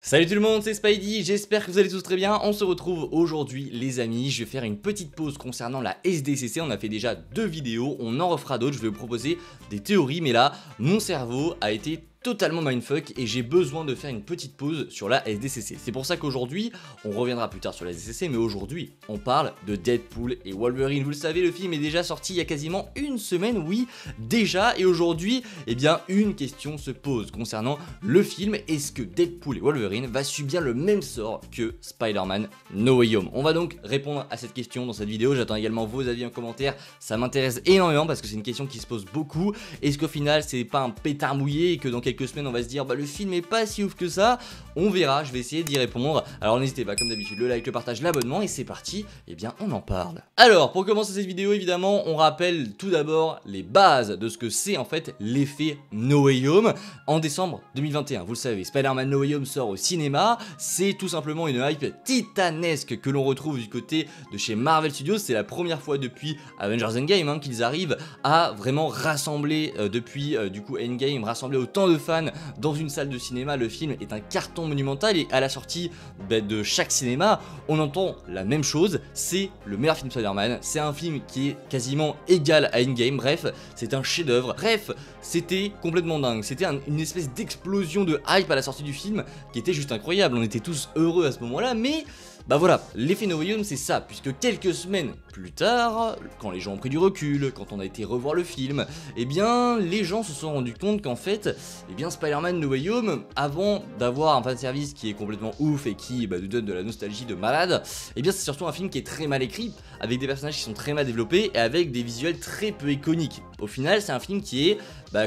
Salut tout le monde, c'est Spidey, j'espère que vous allez tous très bien. On se retrouve aujourd'hui les amis, je vais faire une petite pause concernant la SDCC. On a fait déjà 2 vidéos, on en refera d'autres, je vais vous proposer des théories. Mais là, mon cerveau a été totalement mindfuck et j'ai besoin de faire une petite pause sur la SDCC. C'est pour ça qu'aujourd'hui, on reviendra plus tard sur la SDCC, mais aujourd'hui, on parle de Deadpool et Wolverine. Vous le savez, le film est déjà sorti il y a quasiment une semaine, oui, déjà. Et aujourd'hui, eh bien, une question se pose concernant le film. Est-ce que Deadpool et Wolverine va subir le même sort que Spider-Man No Way Home? On va donc répondre à cette question dans cette vidéo. J'attends également vos avis en commentaire, ça m'intéresse énormément parce que c'est une question qui se pose beaucoup. Est-ce qu'au final, c'est pas un pétard mouillé et que dans quelques semaines on va se dire bah le film est pas si ouf que ça? On verra, je vais essayer d'y répondre. Alors n'hésitez pas comme d'habitude, le like, le partage, l'abonnement et c'est parti, et bien on en parle. Alors pour commencer cette vidéo évidemment, on rappelle tout d'abord les bases de ce que c'est en fait l'effet No Way Home. En décembre 2021, vous le savez, Spider-Man No Way Home sort au cinéma. C'est tout simplement une hype titanesque que l'on retrouve du côté de chez Marvel Studios. C'est la première fois depuis Avengers Endgame qu'ils arrivent à vraiment rassembler depuis du coup Endgame, rassembler autant de fans dans une salle de cinéma. Le film est un carton monumental et à la sortie de chaque cinéma, on entend la même chose, c'est le meilleur film Spider-Man, c'est un film qui est quasiment égal à Endgame, bref, c'est un chef-d'œuvre. Bref, c'était complètement dingue, c'était une espèce d'explosion de hype à la sortie du film qui était juste incroyable, on était tous heureux à ce moment-là, mais bah voilà, l'effet No Way Home c'est ça, puisque quelques semaines plus tard, quand les gens ont pris du recul, quand on a été revoir le film, eh bien les gens se sont rendus compte qu'en fait, eh bien Spider-Man No Way Home, avant d'avoir un fanservice qui est complètement ouf et qui nous donne de la nostalgie de malade, eh bien c'est surtout un film qui est très mal écrit, avec des personnages qui sont très mal développés et avec des visuels très peu iconiques. Au final, c'est un film qui est,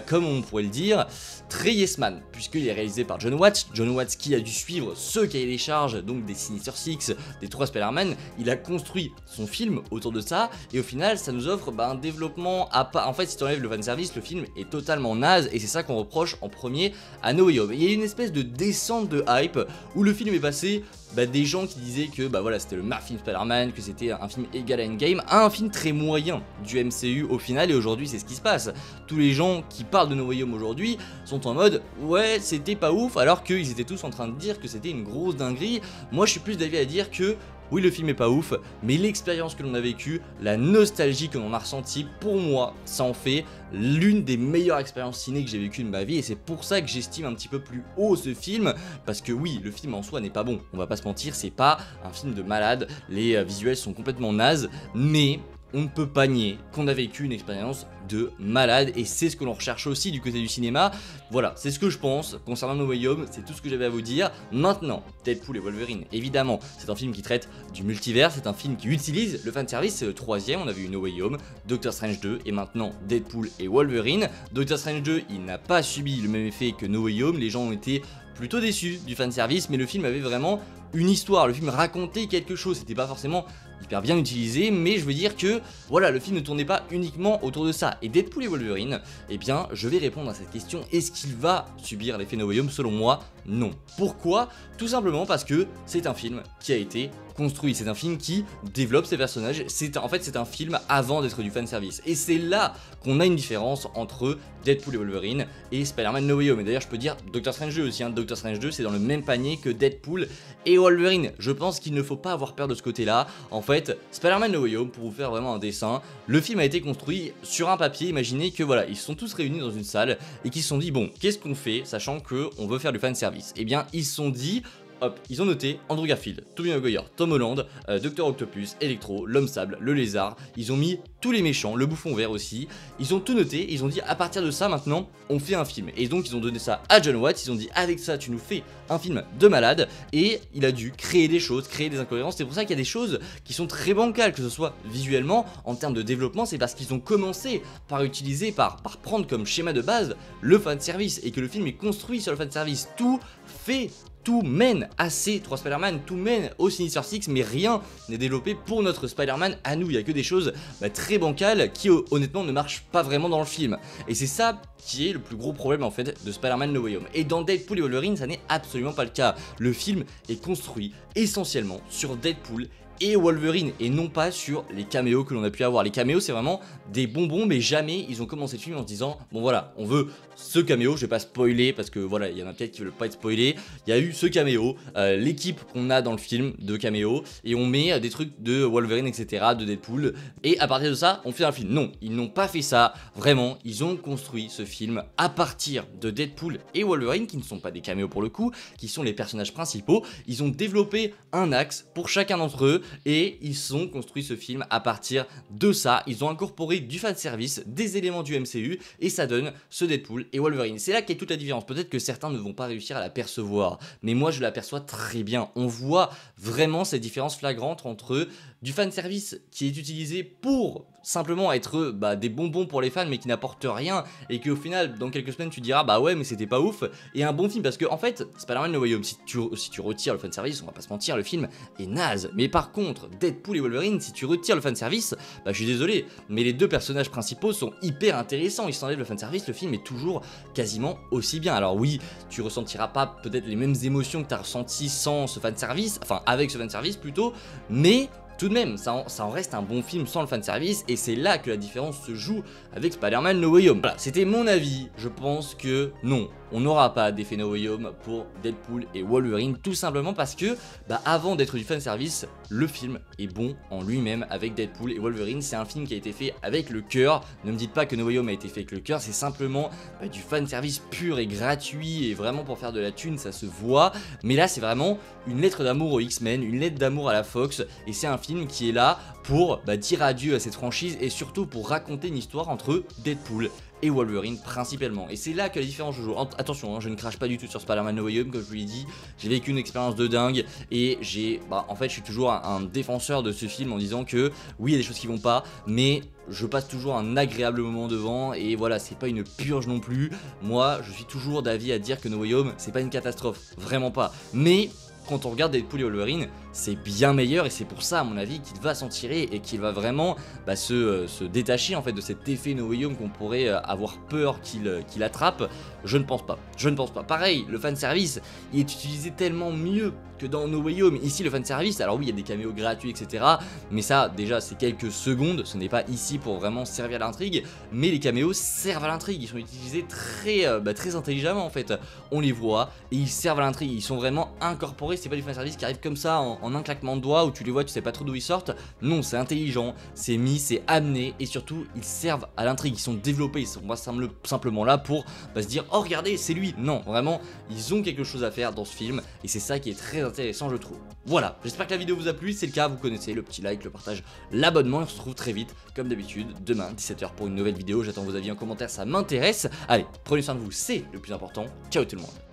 comme on pourrait le dire, très yes man, puisqu'il est réalisé par Jon Watts qui a dû suivre ce cahier des charges, donc des Sinister Six, des 3 Spider-Man. Il a construit son film autour de ça, et au final, ça nous offre un développement à part. En fait, si tu enlèves le fanservice, le film est totalement naze, et c'est ça qu'on reproche en premier à No Way Home. Il y a une espèce de descente de hype, où le film est passé des gens qui disaient que voilà, c'était le meilleur film Spider-Man, que c'était un film égal à Endgame, à un film très moyen du MCU au final, et aujourd'hui c'est ce qui se passe. Tous les gens qui parlent de No Way Home aujourd'hui sont en mode ouais c'était pas ouf, alors qu'ils étaient tous en train de dire que c'était une grosse dinguerie. Moi je suis plus d'avis à dire que oui, le film est pas ouf, mais l'expérience que l'on a vécue, la nostalgie que l'on a ressentie, pour moi, ça en fait l'une des meilleures expériences ciné que j'ai vécues de ma vie, et c'est pour ça que j'estime un petit peu plus haut ce film, parce que oui, le film en soi n'est pas bon, on va pas se mentir, c'est pas un film de malade, les visuels sont complètement nazes, mais on ne peut pas nier qu'on a vécu une expérience de malade, et c'est ce que l'on recherche aussi du côté du cinéma. Voilà, c'est ce que je pense concernant No Way Home, c'est tout ce que j'avais à vous dire. Maintenant, Deadpool et Wolverine, évidemment, c'est un film qui traite du multivers, c'est un film qui utilise le fanservice, c'est le 3e, on a vu No Way Home, Doctor Strange 2, et maintenant Deadpool et Wolverine. Doctor Strange 2, il n'a pas subi le même effet que No Way Home, les gens ont été plutôt déçus du fanservice, mais le film avait vraiment une histoire, le film racontait quelque chose, c'était pas forcément hyper bien utilisé, mais je veux dire que voilà, le film ne tournait pas uniquement autour de ça. Et Deadpool et Wolverine, eh bien je vais répondre à cette question, est-ce qu'il va subir l'effet No Way Home? Selon moi, non. Pourquoi? Tout simplement parce que c'est un film qui a été construit, c'est un film qui développe ses personnages, en fait c'est un film avant d'être du fanservice, et c'est là qu'on a une différence entre Deadpool et Wolverine et Spider-Man No Way Home. Et d'ailleurs je peux dire Doctor Strange 2 aussi, Doctor Strange 2 c'est dans le même panier que Deadpool et Wolverine. Je pense qu'il ne faut pas avoir peur de ce côté là. En fait, Spider-Man No Way Home, pour vous faire vraiment un dessin, le film a été construit sur un papier. Imaginez que voilà, ils se sont tous réunis dans une salle et qu'ils se sont dit bon, qu'est-ce qu'on fait, sachant que on veut faire du fanservice. Et bien ils se sont dit hop, ils ont noté Andrew Garfield, Tobey Maguire, Tom Holland, Dr Octopus, Electro, l'Homme Sable, le Lézard. Ils ont mis tous les méchants, le Bouffon Vert aussi. Ils ont tout noté, ils ont dit à partir de ça maintenant, on fait un film. Et donc ils ont donné ça à Jon Watts, ils ont dit avec ça tu nous fais un film de malade. Et il a dû créer des choses, créer des incohérences. C'est pour ça qu'il y a des choses qui sont très bancales, que ce soit visuellement, en termes de développement. C'est parce qu'ils ont commencé par utiliser, par prendre comme schéma de base le fanservice, et que le film est construit sur le fanservice. Tout mène à ces 3 Spider-Man, tout mène au Sinister Six, mais rien n'est développé pour notre Spider-Man à nous. Il n'y a que des choses très bancales qui honnêtement ne marchent pas vraiment dans le film. Et c'est ça qui est le plus gros problème en fait de Spider-Man No Way Home. Et dans Deadpool et Wolverine, ça n'est absolument pas le cas. Le film est construit essentiellement sur Deadpool et Wolverine, et non pas sur les caméos que l'on a pu avoir. Les caméos c'est vraiment des bonbons, mais jamais ils ont commencé le film en se disant bon voilà, on veut ce caméo, je vais pas spoiler parce que voilà, il y en a peut-être qui veulent pas être spoilés. Il y a eu ce caméo, l'équipe qu'on a dans le film de caméo, et on met des trucs de Wolverine, etc., de Deadpool, et à partir de ça, on fait un film. Non, ils n'ont pas fait ça, vraiment, ils ont construit ce film à partir de Deadpool et Wolverine, qui ne sont pas des caméos pour le coup, qui sont les personnages principaux. Ils ont développé un axe pour chacun d'entre eux, et ils ont construit ce film à partir de ça. Ils ont incorporé du fanservice, des éléments du MCU, et ça donne ce Deadpool et Wolverine. C'est là qu'est toute la différence. Peut-être que certains ne vont pas réussir à la percevoir, mais moi je l'aperçois très bien. On voit vraiment cette différence flagrante entre du fanservice qui est utilisé pour simplement être des bonbons pour les fans mais qui n'apporte rien, et qu'au final dans quelques semaines tu diras bah ouais mais c'était pas ouf, et un bon film, parce que en fait Spider-Man No Way Home, si tu retires le fanservice, on va pas se mentir, le film est naze. Mais par contre Deadpool et Wolverine, si tu retires le fanservice, bah je suis désolé mais les deux personnages principaux sont hyper intéressants. Ils s'enlèvent le fanservice, le film est toujours quasiment aussi bien. Alors oui, tu ressentiras pas peut-être les mêmes émotions que tu as ressenties sans ce fanservice, enfin avec ce fanservice plutôt, mais tout de même, ça en reste un bon film sans le fanservice, et c'est là que la différence se joue avec Spider-Man No Way Home. Voilà, c'était mon avis. Je pense que non, on n'aura pas d'effet No Way Home pour Deadpool et Wolverine, tout simplement parce que, avant d'être du fanservice, le film est bon en lui-même avec Deadpool et Wolverine. C'est un film qui a été fait avec le cœur. Ne me dites pas que No Way Home a été fait avec le cœur, c'est simplement du fanservice pur et gratuit, et vraiment pour faire de la thune, ça se voit. Mais là, c'est vraiment une lettre d'amour aux X-Men, une lettre d'amour à la Fox, et c'est un film qui est là pour dire adieu à cette franchise, et surtout pour raconter une histoire entre Deadpool et Wolverine principalement. Et c'est là que la différence se joue. Attention, je ne crache pas du tout sur Spider-Man No Way Home, comme je vous l'ai dit, j'ai vécu une expérience de dingue, et en fait je suis toujours un défenseur de ce film en disant que oui il y a des choses qui vont pas, mais je passe toujours un agréable moment devant, et voilà, c'est pas une purge non plus. Moi je suis toujours d'avis à dire que No Way Home c'est pas une catastrophe, vraiment pas, mais quand on regarde Deadpool et Wolverine, c'est bien meilleur, et c'est pour ça à mon avis qu'il va s'en tirer et qu'il va vraiment se détacher en fait de cet effet No Way Home qu'on pourrait avoir peur qu'il attrape. Je ne pense pas, Pareil, le fanservice, il est utilisé tellement mieux que dans No Way Home. Ici le fanservice, alors oui il y a des caméos gratuits etc, mais ça déjà c'est quelques secondes, ce n'est pas ici pour vraiment servir à l'intrigue, mais les caméos servent à l'intrigue, ils sont utilisés très intelligemment en fait. On les voit et ils servent à l'intrigue, ils sont vraiment incorporés, c'est pas du fanservice qui arrive comme ça en un claquement de doigts où tu les vois, tu sais pas trop d'où ils sortent. Non, c'est intelligent, c'est mis, c'est amené, et surtout ils servent à l'intrigue, ils sont développés, ils sont pas simplement là pour se dire oh regardez c'est lui. Non, vraiment ils ont quelque chose à faire dans ce film, et c'est ça qui est très intéressant je trouve. Voilà, j'espère que la vidéo vous a plu, si c'est le cas vous connaissez le petit like, le partage, l'abonnement, on se retrouve très vite comme d'habitude demain 17 h pour une nouvelle vidéo. J'attends vos avis en commentaire, ça m'intéresse. Allez, prenez soin de vous, c'est le plus important. Ciao tout le monde.